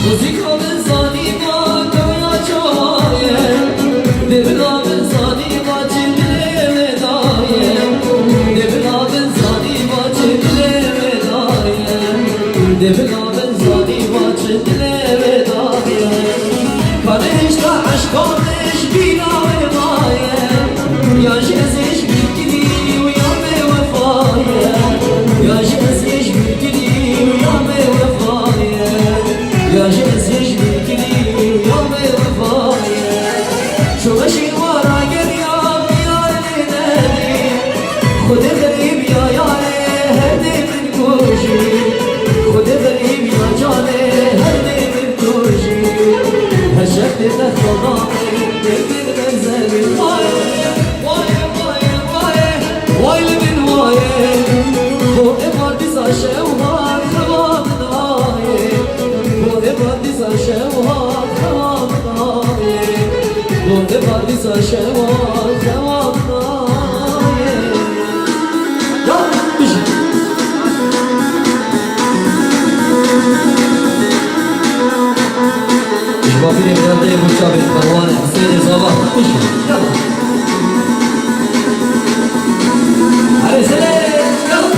Muzika ben zanima kaya çaye Devla ben zanima çimle vedaye Devla ben zanima çimle vedaye Devla ben zanima çimle vedaye Kardeşte aşkardeş bina vedaye Ya jeziş bilgini uyan be vefaye Ya jeziş bilgini uyan be vefaye Ya jeziş bilgini uyan be vefaye Şu beşin vara gel ya yâre dedi Khude garib ya yâre her devrin kuşi Khude garib ya cane her devrin kuşi Her şekli mehzadâni devrin benzeri Vay vay min vay Bu evardisa şevhat kavamnaye Bu evardisa şevhat kavamnaye Bu evardisa şevhat kavamnaye Ya bir şey İşbafiri mirandayı muştabit Marwane Hüseyin Sabah Bir şey Yallah Hadi selam Yallah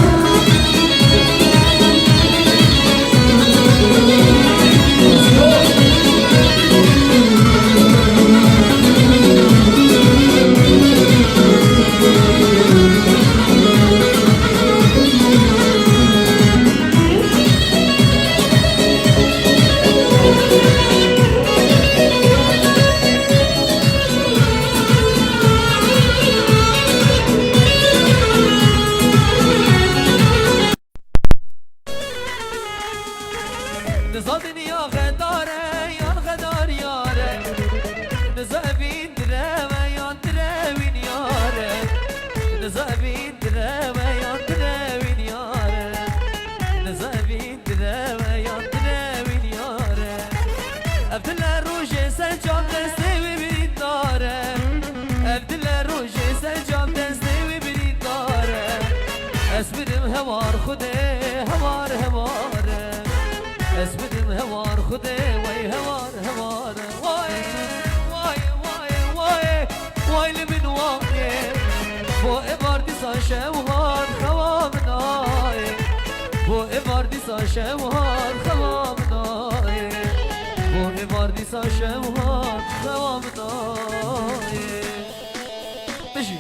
Nizam dünya gadare yan gadar yare Nizabin direve yan direvin yare Nizabin direve yan direvin yare Nizabin direve yan direvin yare Evdiler roje sen can destevi bir dare Evdiler roje sen can destevi bir dare Esbirim hevar khude hevar hevare Esbirim hevar khude vay hevar hevare Vay vay vay vay Vay min vay Bu evardisa şevhat khavamnaye Bu evardisa şevhat khavamnaye Bu evardisa şevhat khavamnaye Beşi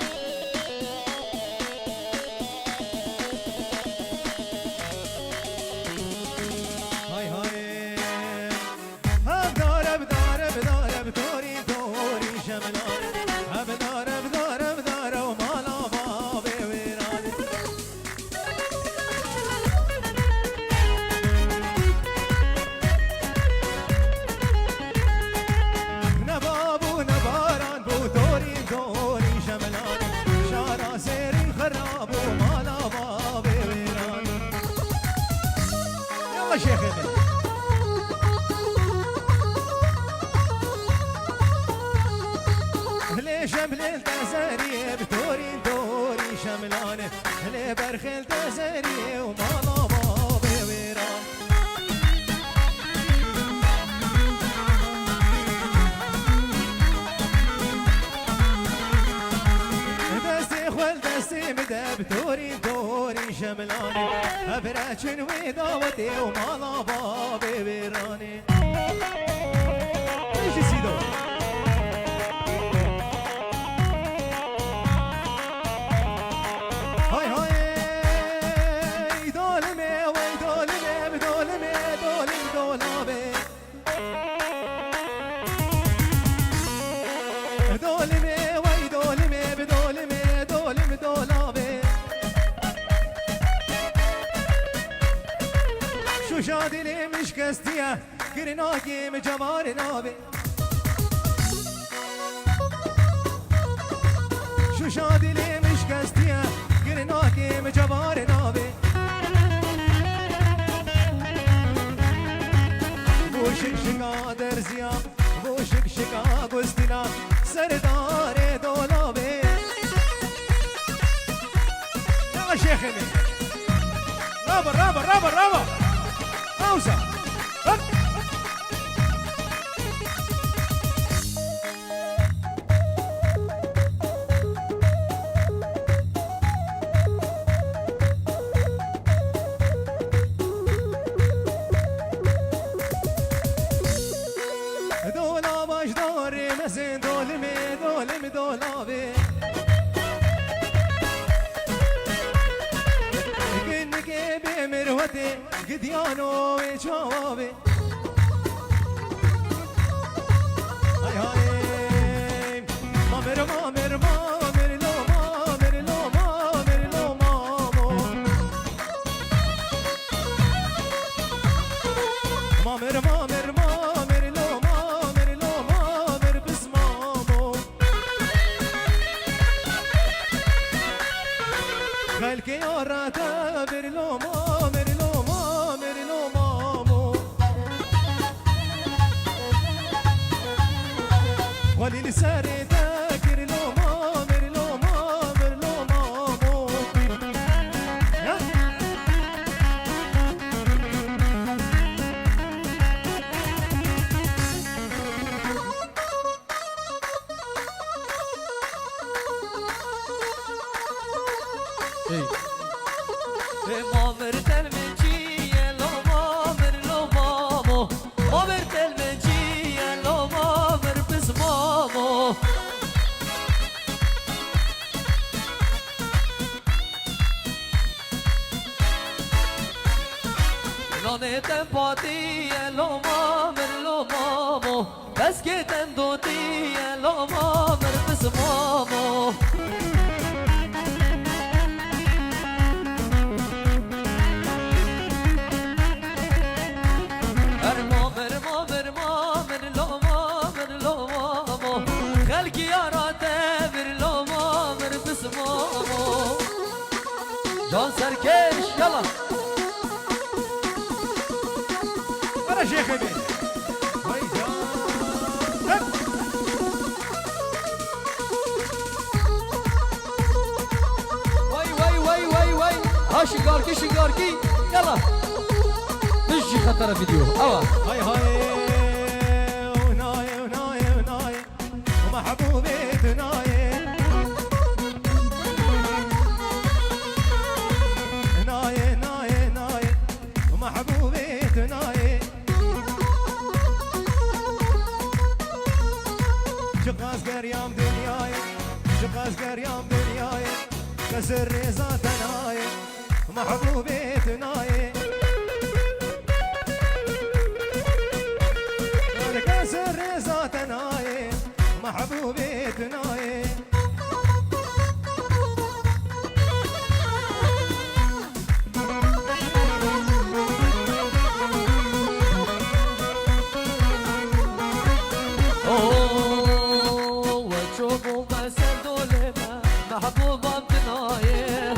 شمل تزاري بدوري دوري شملانه هلي برخل تزاري ومالا بابي ويران دستي خول دستي مدب دوري دوري شملانه ابراچن وداوتي ومالا بابي ويراني ايش سيدو شادي مش كستيا كرناكي مجمار نابي شو شادي مش كستيا كرناكي مجمار نابي بوشك شقا درزيا بوشك شقا قستنا سردار دولابي يا شيخي رابر رابر رابر رابر pausa. مدولاوي كنك بمروتي قديانو وجوابي هاي هاي مامر مامر مامر لو مامر لو مامر لو مامو مامر مامر مامر لو مامر لو مامر بس مامو خلك يا راتبر لو مامر لو مامر لو مامو ولي لساري ذاكر لو مامر لو مامر لو مامو مامر تلمنجية لو مامر لو مامو مامر تلمنجية لو مامر بس مامو لانه تنباتية لو مامر لو مامو بس كتن دوتية لو مامر بس مامو خلقي يا راتبر لو مامر بس مامو جون سركش يلا انا شيخ بيه هاي جان وي ها شقاركي يلا تجي خطر فيديو اوا هاي هاي وناي وناي وناي ومحبوبي تناي ناي ناي ناي ومحبوبي تناي شقاس قريام دنياي شقاس قريام دنياي كسر رزا تناي محبوبي تناي كسر رزا تناي محبوبي تناي وتشوفوا بس دولما محبوبة بنايه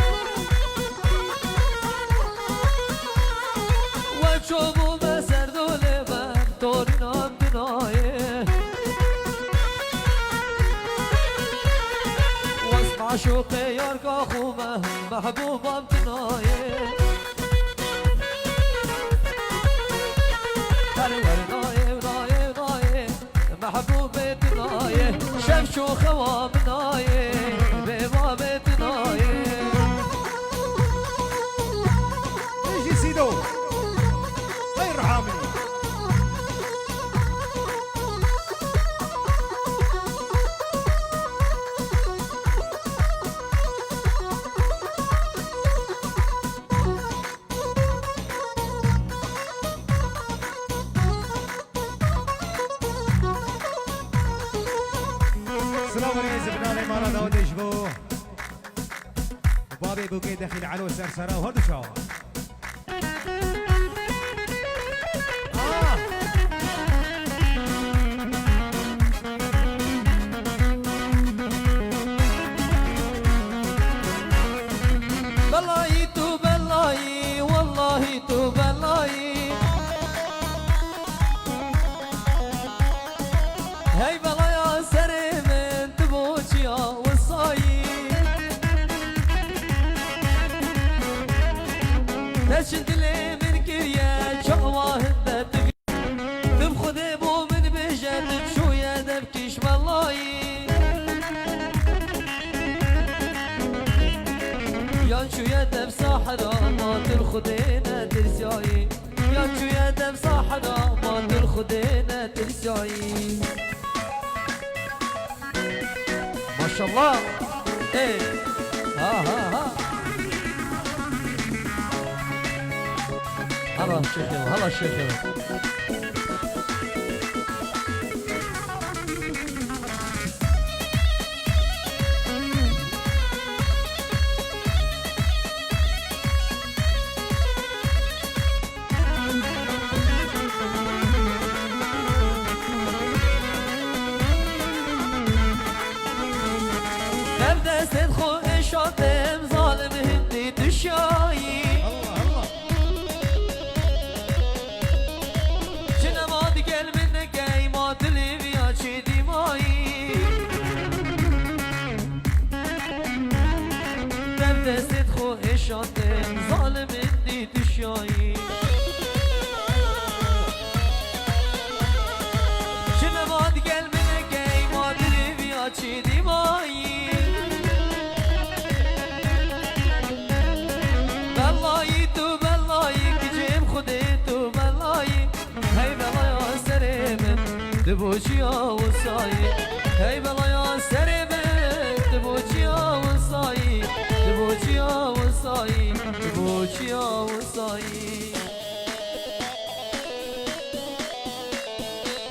وتشوفوا بس دولما تورنا بنايه واسمع شوقي يرقى خومه محبوبة بنايه محبوبة تنايه شمشو خواب نايه ببابة تنايه ايش سيدو غير عامل السلام عليكم زبناني مرة داود يشبو وبابي بوكي داخل علو سرسرة وهدو شو بلاي تو بلاي والله تو بلاي هاي بلاي سري من تبوشيا والصاي تشد لي من كريا شواه الدب تبخذ ابو من بجد بشو يا دبكيش بلاي يانشو يا دب صحراء ما ترخدينا ترسعي يانشو يا دب صحراء ما ترخدينا ترسعي شاء الله. ايه ها ها ها هلا الشيخ هلا الشيخ. Nevdesin xo eşatem zalim hindi düşayi. الله الله Çinemad gel minne geyma dilivya çedimayi. Nevdesin xo eşatem zalim hindi düşayi. Çinemad gel minne geyma dilivya çedimayi. بلایی تو بلایی کجیم خودی تو بلایی هی بلایا سر من دبوچیا و سایی هی بلایا سر من دبوچیا و سایی دبوچیا و سایی دبوچیا و سایی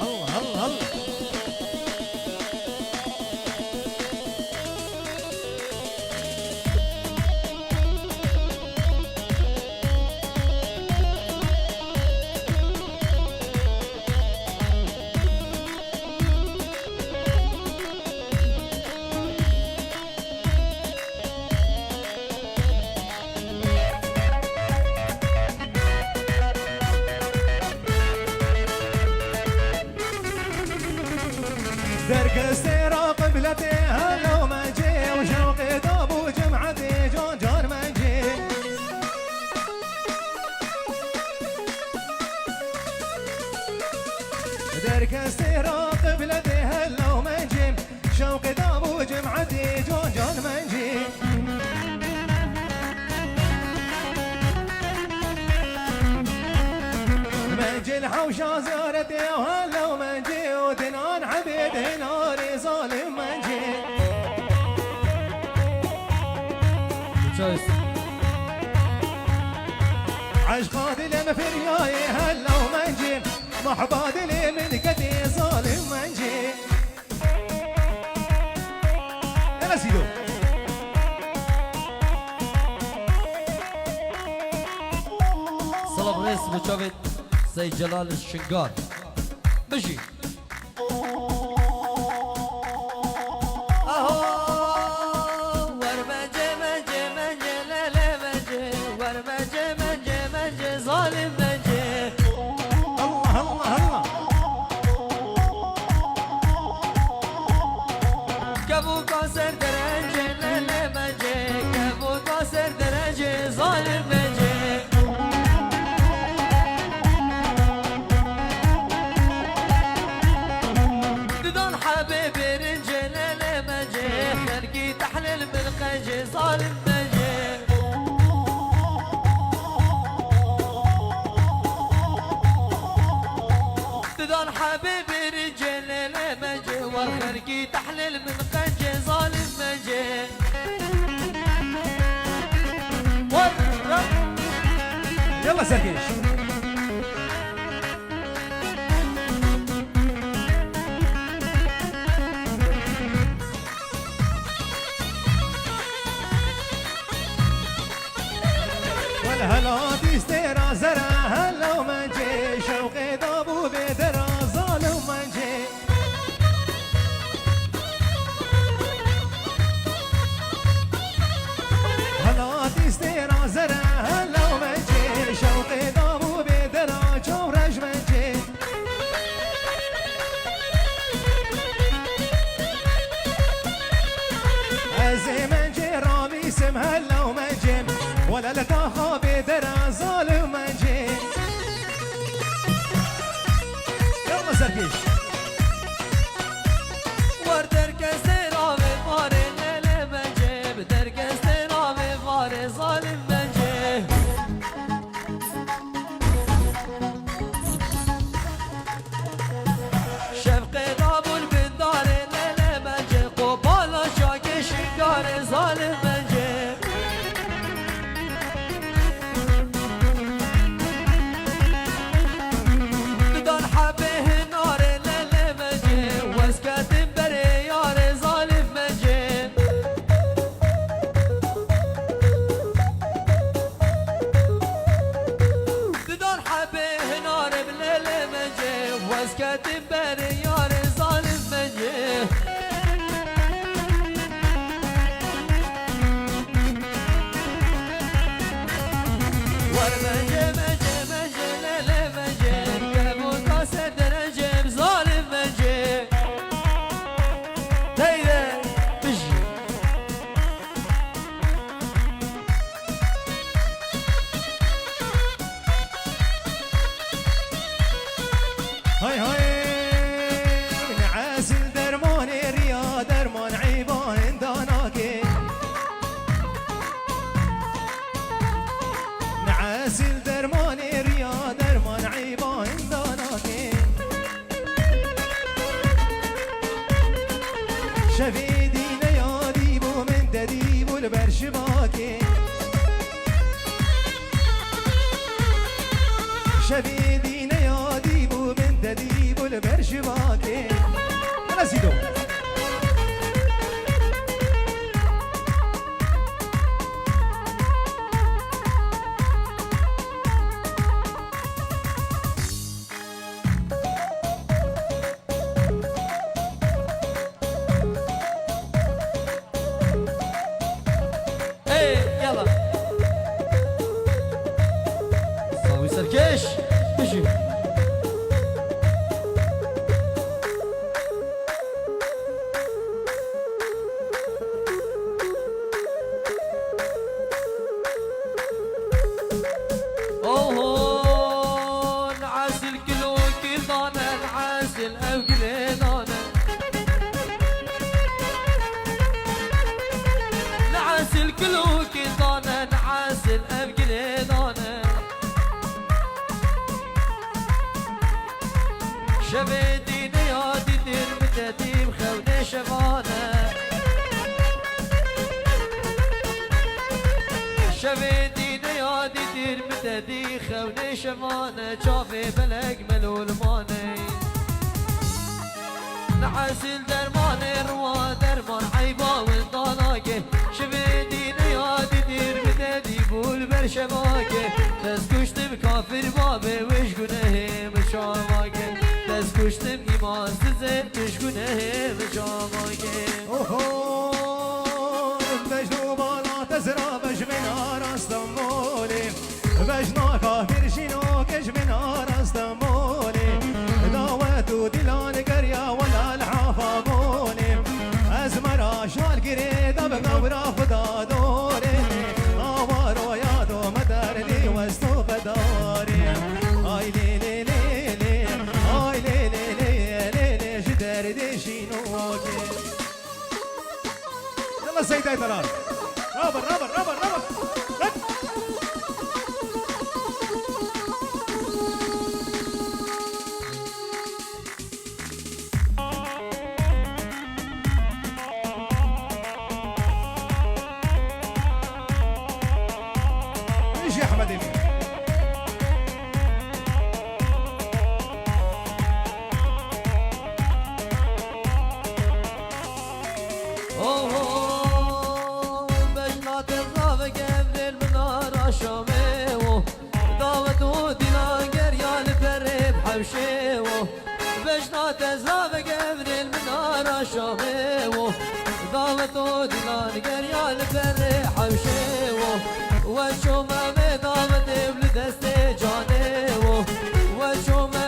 الله الله الله درك السيرة قبلتي هلا وما جي وشوقي طاب وجمعتي جون جون ما جي درك السيرة قبلتي هلا وما جي شوقي طاب وجمعتي جون جون ما جي منجي الحوشة زارتي وهلا ومنجي ودنان حبيب ناري ظالم منجي عشقات لما في رياي هلا ومنجي محباد لي من قدي ظالم منجي يلا سيدو صلب رئيس بشوفت سيد جلال الشنقار بجي اهو ورمجي مجي مجي ليلي مجي ورمجي مجي مجي ظالم مجي الله الله الله كابو كاسر درجي ليلي مجي كابو كاسر درجي ظالم مجي حبيبي رجل مجي خلقي تحلل بالقجي ظالم مجي تدان حبيبي رجل مجي والخلقي تحلل من قجي ظالم مجي يلا سرقيش هلا تستيرا زرا هلا ومنجي شوقي ضابو بدرا ظالم منجي هلا تستيرا زرا هلا ومنجي شوقي ضابو بدرا جورج منجي عزي منجي رامي اسم هلا ومنجي ولا لا تخابي درا ظالم منجي يلا سرقيش وردر كسر ماري ليلي منجي بدر كسر ماري ظالم منجي شفقي ضابون بالدار ليلي منجي قبال شاك دست کتیم بر یار ظالم منجه ور منجه منجه منجه لله منجه کبون کاسه درنجه ظالم منجه دیده بجی هاي نعاسل درمان ريا درمان عيبان داناكي نعاسل درمان ريا درمان عيبان داناكي شفيدين يا ديبو من دديبو البرشباكي شفيدين يا ديبو من دديبو البرشباكي انا زيدو يلا صاوي سركش بجي اوه نعسل كلو كل دانا نعسل او كل دانا نعسل كلو كل دانا نعسل او كل دانا شبيدين يا دير متديم خوني شفانا شبيدين يا دير متدي خوني شفانا شافي بلق ملول ماني نعسل درماني روا درمان عيبا والطلاقه شبيدين يا دير متدي بول برشباكه دست کشتم کافر بابه وش گناه مشاماکه دست کشتم ایمان سزه وش گناه مشاماکه اوهو بجنو بالا تزرا بج من استنبولي بجنا كافر شنو كش من استنبولي دعوتو دلان قريا ولا الحافا بولي ازمرا شال قريد بقورا فدا دوري آوارو يادو مدار لي وستو بداري آي لي لي لي لي آي لي لي لي لي لي جدار دي شنوكي يلا سيدي طلال رابر رابر رابر رابر ايش يا احمد امين اوه بجنا تزاف قبل المنارة شاميو دعوتو دلان قريان بريب حوشيو بجنا تزاف قبل المنارة شاميو دعوتو دلان قريان بريب حوشيو وشو ما دعوت ابن دست جانيو وشو ما